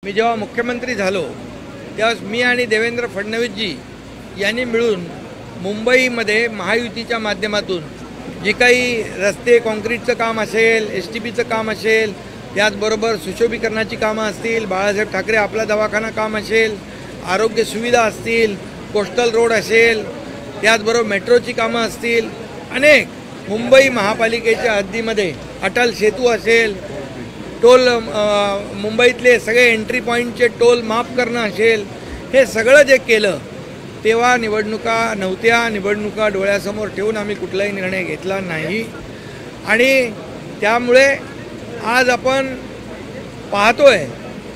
मी जेव्हा मुख्यमंत्री झालो त्यावेळेस मी आणि देवेंद्र फडणवीसजी यांनी मिळून मुंबईमध्ये महायुतीच्या माध्यमातून जे काही रस्ते काँक्रीटचं काम असेल, STPचं काम असेल, त्याचबरोबर सुशोभीकरणाची कामं असतील, बाळासाहेब ठाकरे आपला दवाखाना काम असेल, आरोग्य सुविधा असतील, कोस्टल रोड असेल, त्याचबरोबर मेट्रोची कामं असतील, अनेक मुंबई महापालिकेच्या हद्दीमध्ये अटल सेतू असेल, टोल मुंबईतले सगळे एंट्री पॉईंटचे टोल माफ करणं असेल, हे सगळं जे केलं तेव्हा निवडणुका नव्हत्या. निवडणुका डोळ्यासमोर ठेवून आम्ही कुठलाही निर्णय घेतला नाही आणि त्यामुळे आज आपण पाहतोय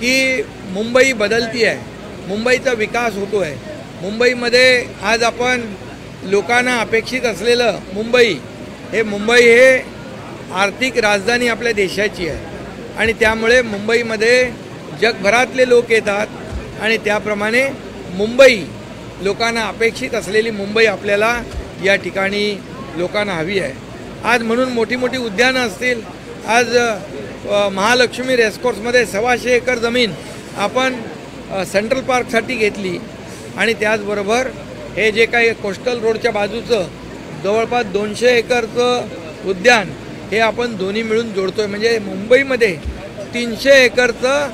की मुंबई बदलती आहे, मुंबईचा विकास होतो आहे. मुंबईमध्ये आज आपण लोकांना अपेक्षित असलेलं मुंबई हे आर्थिक राजधानी आपल्या देशाची आहे आणि त्यामुळे मुंबईमध्ये जगभरातले लोक येतात आणि त्याप्रमाणे मुंबई लोकांना अपेक्षित असलेली मुंबई आपल्याला या ठिकाणी लोकांना हवी आहे. आज म्हणून मोठी मोठी उद्यानं असतील. आज महालक्ष्मी रेसकोर्समध्ये 125 एकर जमीन आपण सेंट्रल पार्कसाठी घेतली आणि त्याचबरोबर हे जे काही कोस्टल रोडच्या बाजूचं जवळपास 200 एकरचं उद्यान हे आपण दोन्ही मिळून जोडतोय. म्हणजे मुंबईमध्ये 300 एकरचं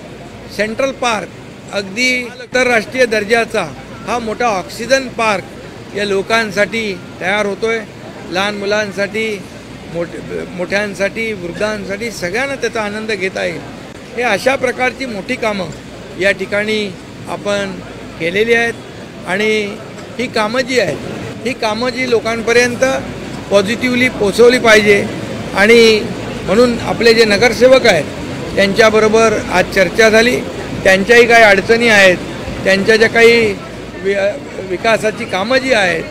सेंट्रल पार्क अगदी आंतरराष्ट्रीय दर्जाचा हा मोठा ऑक्सिजन पार्क या लोकांसाठी तयार होतोय. लहान मुलांसाठी, मोठ्यांसाठी, वृद्धांसाठी सगळ्यांना त्याचा आनंद घेता येईल. हे अशा प्रकारची मोठी कामं या ठिकाणी आपण केलेली आहेत आणि ही कामं जी आहेत ही कामं जी लोकांपर्यंत पॉझिटिव्हली पोचवली पाहिजे आणि म्हणून आपले जे नगरसेवक आहेत त्यांच्याबरोबर आज चर्चा झाली. त्यांच्याही काही अडचणी आहेत, त्यांच्या ज्या काही विकासाची कामं जी आहेत,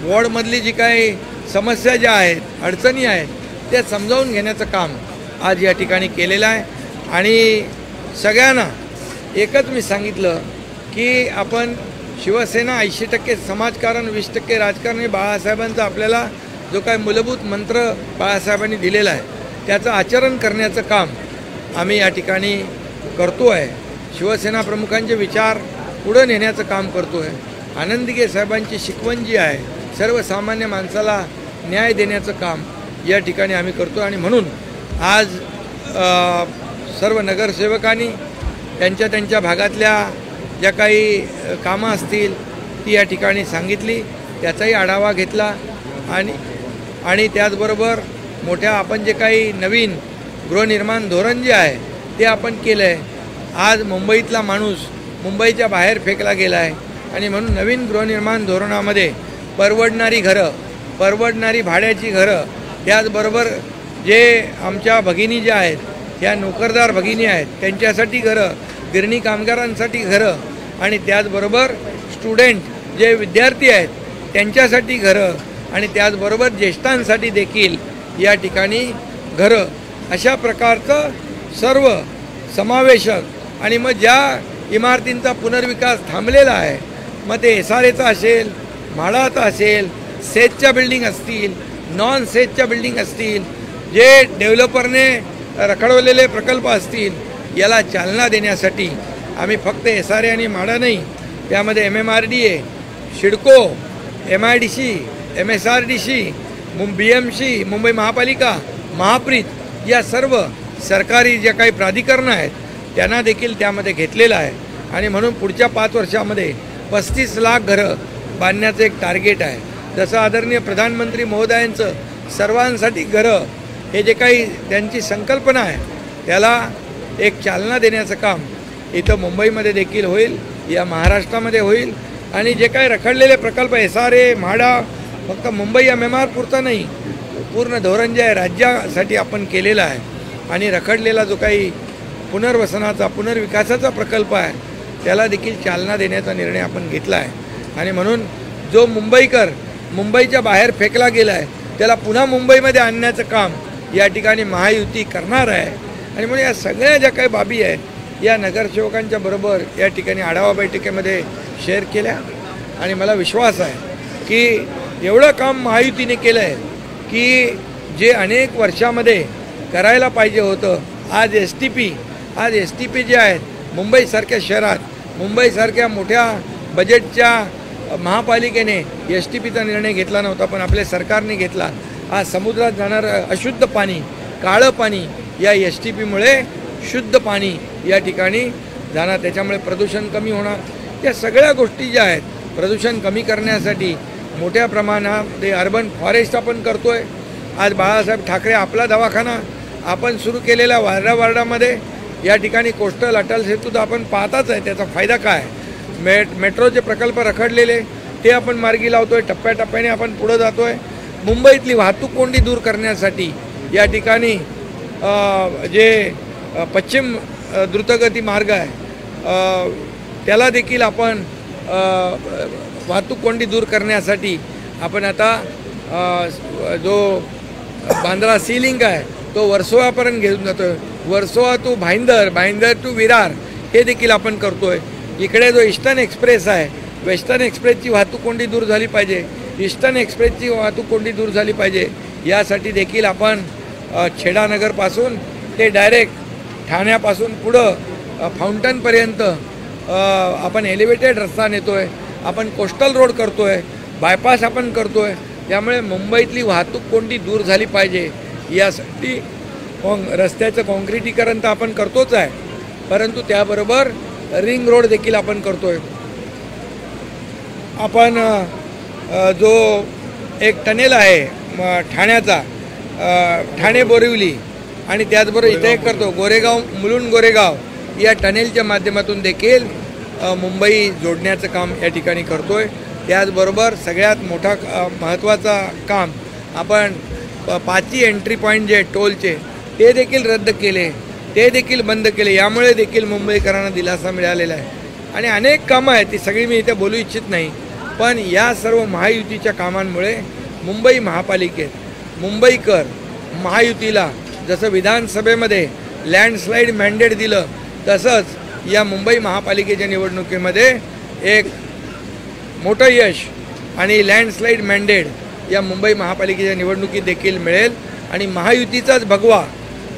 वॉर्डमधली जी काही समस्या ज्या आहेत, अडचणी आहेत, त्या समजावून घेण्याचं काम आज या ठिकाणी केलेलं आहे. आणि सगळ्यांना एकच मी सांगितलं की आपण शिवसेना 80% समाजकारण 20% राजकारण हे बाळासाहेबांचा आपल्याला जो काही मूलभूत मंत्र बाळासाहेबांनी दिलेला आहे त्याचं आचरण करण्याचं काम आम्ही या ठिकाणी करतो आहे. शिवसेना प्रमुखांचे विचार पुढं नेण्याचं काम करतो आहे. आनंदीगे साहेबांची शिकवण जी आहे सर्वसामान्य माणसाला न्याय देण्याचं काम या ठिकाणी आम्ही करतो आणि म्हणून आज सर्व नगरसेवकांनी त्यांच्या भागातल्या ज्या काही कामं असतील ती या ठिकाणी सांगितली, त्याचाही आढावा घेतला आणि त्याचबरोबर मोठ्या आपण जे काही नवीन गृहनिर्माण धोरण जे आहे ते आपण केलं आहे. आज मुंबईतला माणूस मुंबईच्या बाहेर फेकला गेला आहे आणि म्हणून नवीन गृहनिर्माण धोरणामध्ये परवडणारी घरं, परवडणारी भाड्याची घरं, त्याचबरोबर जे आमच्या भगिनी ज्या आहेत ह्या नोकरदार भगिनी आहेत त्यांच्यासाठी घरं, गिरणी कामगारांसाठी घरं आणि त्याचबरोबर स्टुडंट जे विद्यार्थी आहेत त्यांच्यासाठी घरं आणि त्याचबरोबर ज्येष्ठांसाठी देखील या ठिकाणी घरं, अशा प्रकारचं सर्व समावेशक आणि मग ज्या इमारतींचा पुनर्विकास थांबलेला आहे मग ते SRAचा असेल, म्हाडाचा असेल, सेजच्या बिल्डिंग असतील, नॉन सेजच्या बिल्डिंग असतील, जे डेव्हलपरने रखडवलेले प्रकल्प असतील, याला चालना देण्यासाठी आम्ही फक्त SRA आणि म्हाडा नाही, त्यामध्ये MMRDA, शिडको, MIDC, MSRDC, BMC, Mumbai महापालिका, महाप्रीत या सर्व सरकारी ज्या काही प्राधिकरणं आहेत त्यांना देखील त्यामध्ये घेतलेलं आहे. आणि म्हणून पुढच्या 5 वर्षामध्ये 35 लाख घरं बांधण्याचं एक टार्गेट आहे. जसं आदरणीय प्रधानमंत्री महोदयांचं सर्वांसाठी घरं हे जे काही त्यांची संकल्पना आहे त्याला एक चालना देण्याचं काम इथं मुंबईमध्ये देखील होईल, या महाराष्ट्रामध्ये होईल. आणि जे काही रखडलेले प्रकल्प SRA, म्हाडा फक्त मुंबई MMR पुरता नाही, पूर्ण धोरण जे आहे राज्यासाठी आपण केलेलं आहे आणि रखडलेला जो काही पुनर्वसनाचा पुनर्विकासाचा प्रकल्प आहे त्याला देखील चालना देण्याचा निर्णय आपण घेतला आहे. आणि म्हणून जो मुंबईकर मुंबईच्या बाहेर फेकला गेला आहे त्याला पुन्हा मुंबईमध्ये आणण्याचं काम या ठिकाणी महायुती करणार आहे. आणि म्हणून या सगळ्या ज्या काही बाबी आहेत या नगरसेवकांच्या बरोबर या ठिकाणी आढावा बैठकीमध्ये शेअर केल्या आणि मला विश्वास आहे की एवढं काम महायुतीने केलं आहे की जे अनेक वर्षामध्ये करायला पाहिजे होतं आज STP जे आहेत मुंबईसारख्या शहरात, मुंबईसारख्या मोठ्या बजेटच्या महापालिकेने STPचा निर्णय घेतला नव्हता, पण आपल्या सरकारने घेतला. आज समुद्रात जाणारं अशुद्ध पाणी, काळं पाणी या STPमुळे शुद्ध पाणी या ठिकाणी जाणार, त्याच्यामुळे प्रदूषण कमी होणार. या सगळ्या गोष्टी ज्या आहेत प्रदूषण कमी करण्यासाठी मोठ्या प्रमाणात अर्बन फॉरेस्ट आपण करतो आहे. आज बाळासाहेब ठाकरे आपला दवाखाना आपण सुरू केलेल्या वार्डामध्ये या ठिकाणी कोस्टल अटल सेतू तर आपण पाहताच आहे, त्याचा फायदा काय. मेट्रोचे प्रकल्प रखडलेले ते आपण मार्गी लावतो आहे, टप्प्याटप्प्याने आपण पुढं जातो आहे. मुंबईतली वाहतूक कोंडी दूर करण्यासाठी या ठिकाणी जे पश्चिम द्रुतगती मार्ग आहे त्याला देखील आपण वाहतूक कोंडी दूर करण्यासाठी आपण आता जो बांद्रा सी लिंक आहे तो वर्सोवापर्यंत घेऊन जातो आहे. वर्सोवा टू भाईंदर, भाईंदर टू विरार हे देखील आपण करतो आहे. इकडे जो ईस्टर्न एक्सप्रेस आहे, वेस्टर्न एक्सप्रेसची वाहतूक कोंडी दूर झाली पाहिजे, ईस्टर्न एक्सप्रेसची वाहतूक कोंडी दूर झाली पाहिजे. यासाठी देखील आपण छेडानगरपासून ते डायरेक्ट ठाण्यापासून पुढं फाउंटनपर्यंत आपण एलिव्हेटेड रस्ता नेतो आहे. आपण कोस्टल रोड करतो आहे, बायपास आपण करतो आहे. त्यामुळे मुंबईतली वाहतूक कोंडी दूर झाली पाहिजे. यासाठी रस्त्याचं काँक्रिटीकरण तर आपण करतोच आहे, परंतु त्याबरोबर रिंग रोड देखील आपण करतो आहे. आपण जो एक टनेल आहे ठाण्याचा, ठाणे बोरिवली आणि त्याचबरोबर इथे एक करतो गोरेगाव, मुलुंड गोरेगाव या टनेलच्या माध्यमातून देखील मुंबई जोडण्याचं काम या ठिकाणी करतो आहे. त्याचबरोबर सगळ्यात मोठा महत्त्वाचा काम आपण 5 एंट्री पॉईंट जे टोलचे ते देखील रद्द केले, ते देखील बंद केले. यामुळे देखील मुंबईकरांना दिलासा मिळालेला आहे. आणि अनेक कामं आहेत, ती सगळी मी इथे बोलू इच्छित नाही, पण या सर्व महायुतीच्या कामांमुळे मुंबई महापालिकेत मुंबईकर महायुतीला जसं विधानसभेमध्ये लँडस्लाईड मॅन्डेट दिलं, तसंच या मुंबई महापालिकेच्या निवडणुकीमध्ये एक मोठं यश आणि लँडस्लाईड मॅन्डेट या मुंबई महापालिकेच्या निवडणुकीत देखील मिळेल. आणि महायुतीचाच भगवा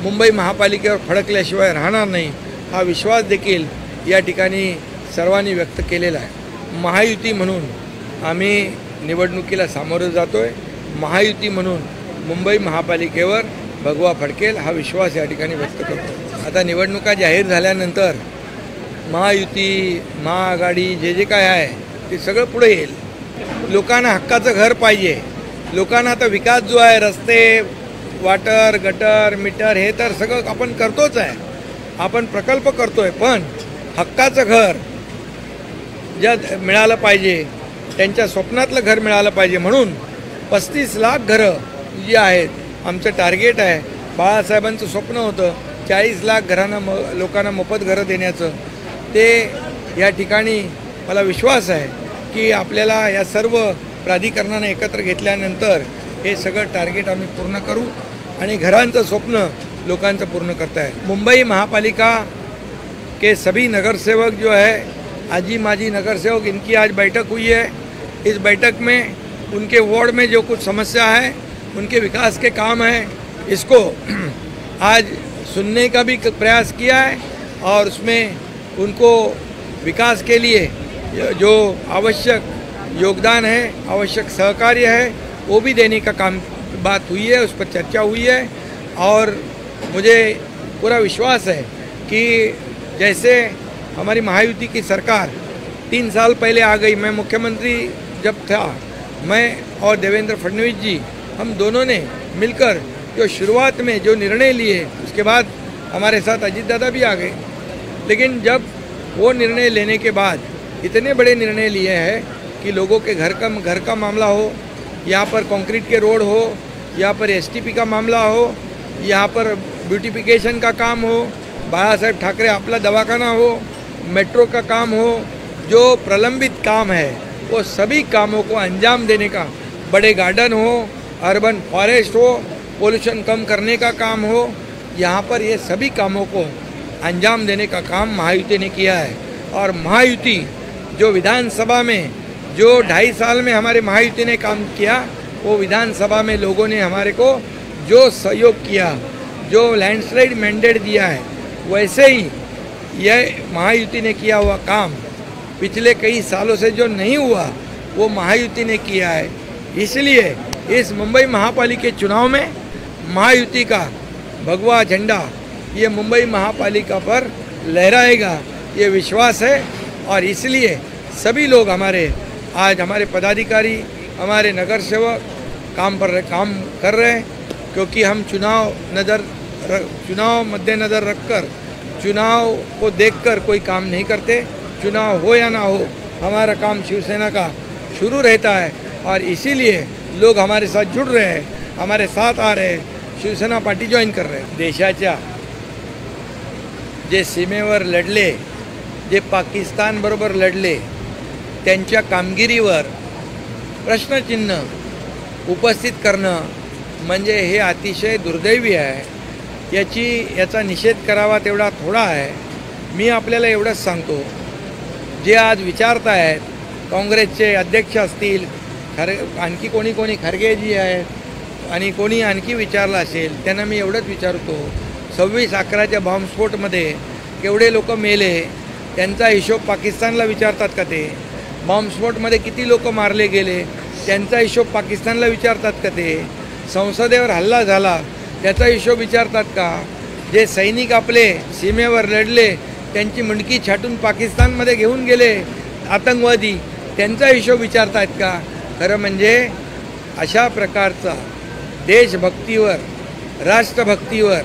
मुंबई महापालिकेवर फडकल्याशिवाय राहणार नाही, हा विश्वास देखील या ठिकाणी सर्वांनी व्यक्त केलेला आहे. महायुती म्हणून आम्ही निवडणुकीला सामोरं जातो आहे. महायुती म्हणून मुंबई महापालिकेवर भगवा फडकेल हा विश्वास या ठिकाणी व्यक्त करतो. आता निवडणुका जाहीर झाल्यानंतर महायुती, महाआघाडी जे काय आहे ते सगळं पुढे येईल. लोकांना हक्काचं घर पाहिजे. लोकांना आता विकास जो आहे, रस्ते, वॉटर, गटर, मीटर हे तर सगळं आपण करतोच आहे, आपण प्रकल्प करतो आहे, पण हक्काचं घर ज्या मिळालं पाहिजे, त्यांच्या स्वप्नातलं घर मिळालं पाहिजे. म्हणून 35 लाख घरं जी आहेत आमचं टार्गेट आहे. बाळासाहेबांचं स्वप्न होतं 40 लाख घरांना लोकांना मोफत घरं देण्याचं. ते या ठिकाणी मला विश्वास आहे की आपल्याला या सर्व प्राधिकरणानं एकत्र घेतल्यानंतर हे सगळं टार्गेट आम्ही पूर्ण करू आणि घरांचं स्वप्न लोकांचं पूर्ण करता है. मुंबई महापालिका के सभी नगर सेवक जो है, आजी माजी नगर सेवक, इनकी आज बैठक हुई है. इस बैठक में उनके वार्ड में जो कुछ समस्या है, उनके विकास के काम हैं, इसको आज सुनने का भी प्रयास किया है और उसमें उनको विकास के लिए जो आवश्यक योगदान है, आवश्यक सहकार्य है, वो भी देने का काम बात हुई है, उस पर चर्चा हुई है. और मुझे पूरा विश्वास है कि जैसे हमारी महायुति की सरकार 3 साल पहले आ गई, मैं मुख्यमंत्री जब था, मैं और देवेंद्र फडणवीस जी, हम दोनों ने मिलकर जो शुरुआत में जो निर्णय लिए, उसके बाद हमारे साथ अजीत दादा भी आ गए, लेकिन जब वो निर्णय लेने के बाद इतने बड़े निर्णय लिए हैं कि लोगों के घर का मामला हो, यहाँ पर कंक्रीट के रोड हो, यहाँ पर STP का मामला हो, यहाँ पर ब्यूटिफिकेशन का काम हो, बाला साहेब ठाकरे आपला दवाखाना हो, मेट्रो का काम हो, जो प्रलंबित काम है वो सभी कामों को अंजाम देने का, बड़े गार्डन हो, अर्बन फॉरेस्ट हो, पोल्यूशन कम करने का काम हो, यहाँ पर ये सभी कामों को अंजाम देने का काम महायुति ने किया है. और महायुति जो विधानसभा में जो 2.5 साल में हमारे महायुति ने काम किया, वो विधानसभा में लोगों ने हमारे को जो सहयोग किया, जो लैंडस्लाइड मैंडेट दिया है, वैसे ही यह महायुति ने किया हुआ काम पिछले कई सालों से जो नहीं हुआ वो महायुति ने किया है। इसलिए इस मुंबई महापालिका चुनाव में महायुति का भगवा झंडा ये मुंबई महापालिका पर लहराएगा, ये विश्वास है। और इसलिए सभी लोग आज हमारे पदाधिकारी, हमारे नगर सेवक काम कर रहे हैं, क्योंकि हम चुनाव मद्देनज़र रखकर, चुनाव को देखकर कोई काम नहीं करते। चुनाव हो या ना हो, हमारा काम शिवसेना का शुरू रहता है और इसीलिए लोग हमारे साथ जुड़ रहे हैं, हमारे साथ आ रहे हैं, शिवसेना पार्टी जॉईन कर रहे हैं। देशाच्या जे सीमेवर लढले, जे पाकिस्तान बरोबर लढले, त्यांच्या कामगिरीवर प्रश्नचिन्ह उपस्थित करणं म्हणजे हे अतिशय दुर्दैवी आहे। याचा निषेध करावा तेवढा थोडा आहे। मी आपल्याला एवढंच सांगतो, जे आज विचारतायत, काँग्रेसचे अध्यक्ष असतील, आणखी कोणी खरगेजी आहेत आणि कोणी आणखी विचारलं असेल, त्यांना मी एवढंच विचारतो, 26/11च्या बॉम्बस्फोटमध्ये केवढे लोक मेले त्यांचा हिशोब पाकिस्तानला विचारतात का? ते बॉम्बस्फोटमध्ये किती लोक मारले गेले त्यांचा हिशोब पाकिस्तानला विचारतात का? ते संसदेवर हल्ला झाला त्याचा हिशोब विचारतात का? जे सैनिक आपले सीमेवर लढले त्यांची मुंडकी छाटून पाकिस्तानमध्ये घेऊन गेले आतंकवादी, त्यांचा हिशोब विचारतात का? खरं म्हणजे अशा प्रकारचा देशभक्तीवर, राष्ट्रभक्तीवर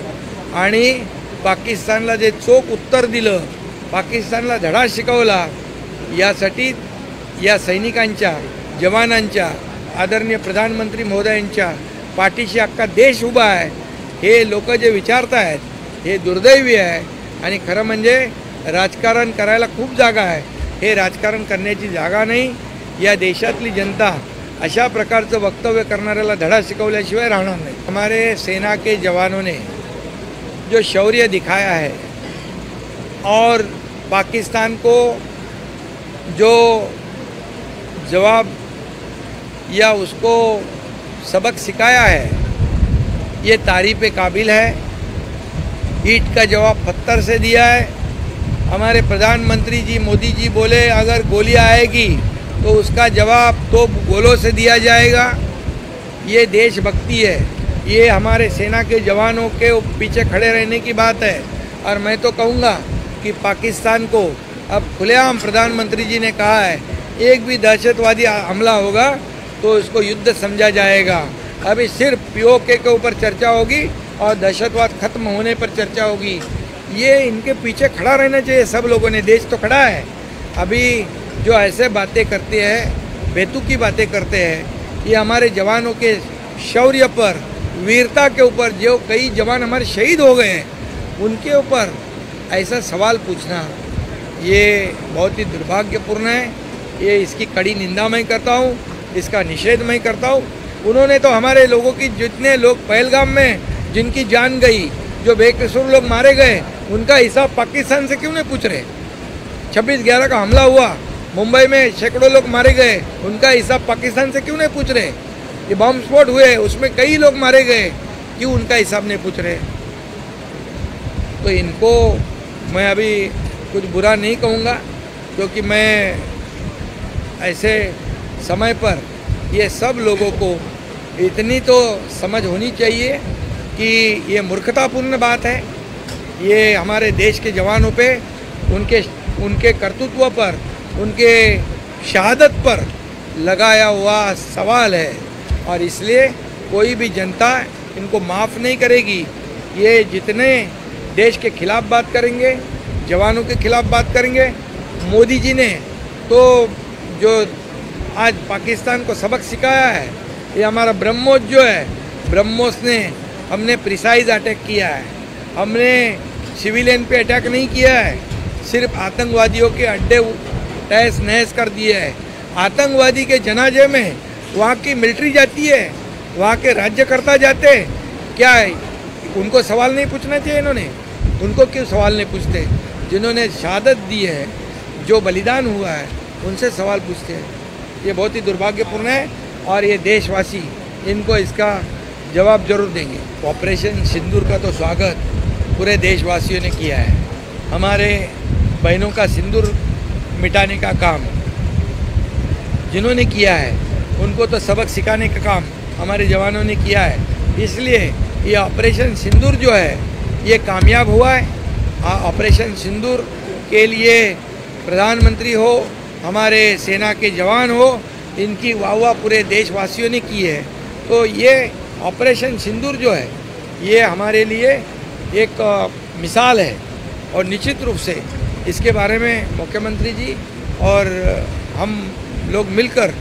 आणि पाकिस्तानला जे चोख उत्तर दिलं, पाकिस्तानला धडा शिकवला, यासाठी या सैनिकांच्या, जवानांच्या, आदरणीय प्रधानमंत्री महोदयांच्या पाठीशी अख्खा देश उभा आहे। हे लोक जे विचारत आहेत हे दुर्दैवी आहे आणि खरं म्हणजे राजकारण करायला खूप जागा आहे। हे राजकारण करण्याची जागा नाही। या देशातली जनता अशा प्रकारचं वक्तव्य करणाऱ्याला धडा शिकवल्याशिवाय राहणार नाही। हमारे सेना के जवानों ने जो शौर्य दिखाया है और पाकिस्तान को जो जवाब या उसको सबक सिखाया है, ये तारीफ़ काबिल है। ईंट का जवाब पत्थर से दिया है। हमारे प्रधानमंत्री जी मोदी जी बोले अगर गोली आएगी तो उसका जवाब तो गोलों से दिया जाएगा। ये देशभक्ति है, ये हमारे सेना के जवानों के पीछे खड़े रहने की बात है। और मैं तो कहूँगा कि पाकिस्तान को अब खुलेआम प्रधानमंत्री जी ने कहा है, एक भी दहशतवादी हमला होगा तो इसको युद्ध समझा जाएगा। अभी सिर्फ पीओके के ऊपर चर्चा होगी और दहशतवाद खत्म होने पर चर्चा होगी। ये इनके पीछे खड़ा रहना चाहिए सब लोगों ने। देश तो खड़ा है। अभी जो ऐसे बातें करते हैं, बेतुकी बातें करते हैं, ये हमारे जवानों के शौर्य पर, वीरता के ऊपर, जो कई जवान हमारे शहीद हो गए हैं उनके ऊपर ऐसा सवाल पूछना ये बहुत ही दुर्भाग्यपूर्ण है। ये इसकी कड़ी निंदा मैं करता हूँ, इसका निषेध मैं करता हूँ। उन्होंने तो हमारे लोगों की, जितने लोग पहलगाम में जिनकी जान गई, जो बेकसूर लोग मारे गए, उनका हिसाब पाकिस्तान से क्यों नहीं पूछ रहे? 26/11 का हमला हुआ, मुंबई में सैकड़ों लोग मारे गए, उनका हिसाब पाकिस्तान से क्यों नहीं पूछ रहे? ये बम स्फोट हुए, उसमें कई लोग मारे गए, क्यों उनका हिसाब नहीं पूछ रहे? तो इनको मैं अभी कुछ बुरा नहीं कहूँगा, क्योंकि मैं ऐसे समय पर ये सब लोगों को इतनी तो समझ होनी चाहिए कि ये मूर्खतापूर्ण बात है। ये हमारे देश के जवानों पे, उनके कर्तृत्व पर, उनके शहादत पर लगाया हुआ सवाल है और इसलिए कोई भी जनता इनको माफ़ नहीं करेगी। ये जितने देश के खिलाफ बात करेंगे, जवानों के खिलाफ बात करेंगे, मोदी जी ने तो जो आज पाकिस्तान को सबक सिखाया है, ये हमारा ब्रह्मोस जो है, ब्रह्मोस ने हमने प्रिसाइज अटैक किया है, हमने सिविलियन पे अटैक नहीं किया है, सिर्फ आतंकवादियों के अड्डे तहस नहस कर दिए है। आतंकवादी के जनाजे में वहाँ की मिलिट्री जाती है, वहाँ के राज्यकर्ता जाते, क्या उनको सवाल नहीं पूछना चाहिए? इन्होंने उनको क्यों सवाल नहीं पूछते? जिन्होंने शहादत दी है, जो बलिदान हुआ है, उनसे सवाल पूछते हैं। ये बहुत ही दुर्भाग्यपूर्ण है और ये देशवासी इनको इसका जवाब जरूर देंगे। ऑपरेशन सिंदूर का तो स्वागत पूरे देशवासियों ने किया है। हमारे बहनों का सिंदूर मिटाने का काम जिन्होंने किया है उनको तो सबक सिखाने का काम हमारे जवानों ने किया है। इसलिए ये ऑपरेशन सिंदूर जो है ये कामयाब हुआ है। ऑपरेशन सिंदूर के लिए प्रधानमंत्री हो, हमारे सेना के जवान हो, इनकी वाह पूरे देशवासियों ने की है। तो ये ऑपरेशन सिंदूर जो है ये हमारे लिए एक मिसाल है और निश्चित रूप से इसके बारे में मुख्यमंत्री जी और हम लोग मिलकर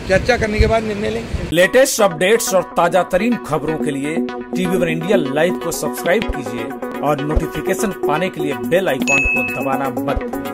चर्चा करने के बाद निर्णय लेंगे। लेटेस्ट अपडेट्स और ताजा तरीन खबरों के लिए TV1 इंडिया लाइव को सब्सक्राइब कीजिए और नोटिफिकेशन पाने के लिए बेल आइकॉन को दबाना मत भूलिए।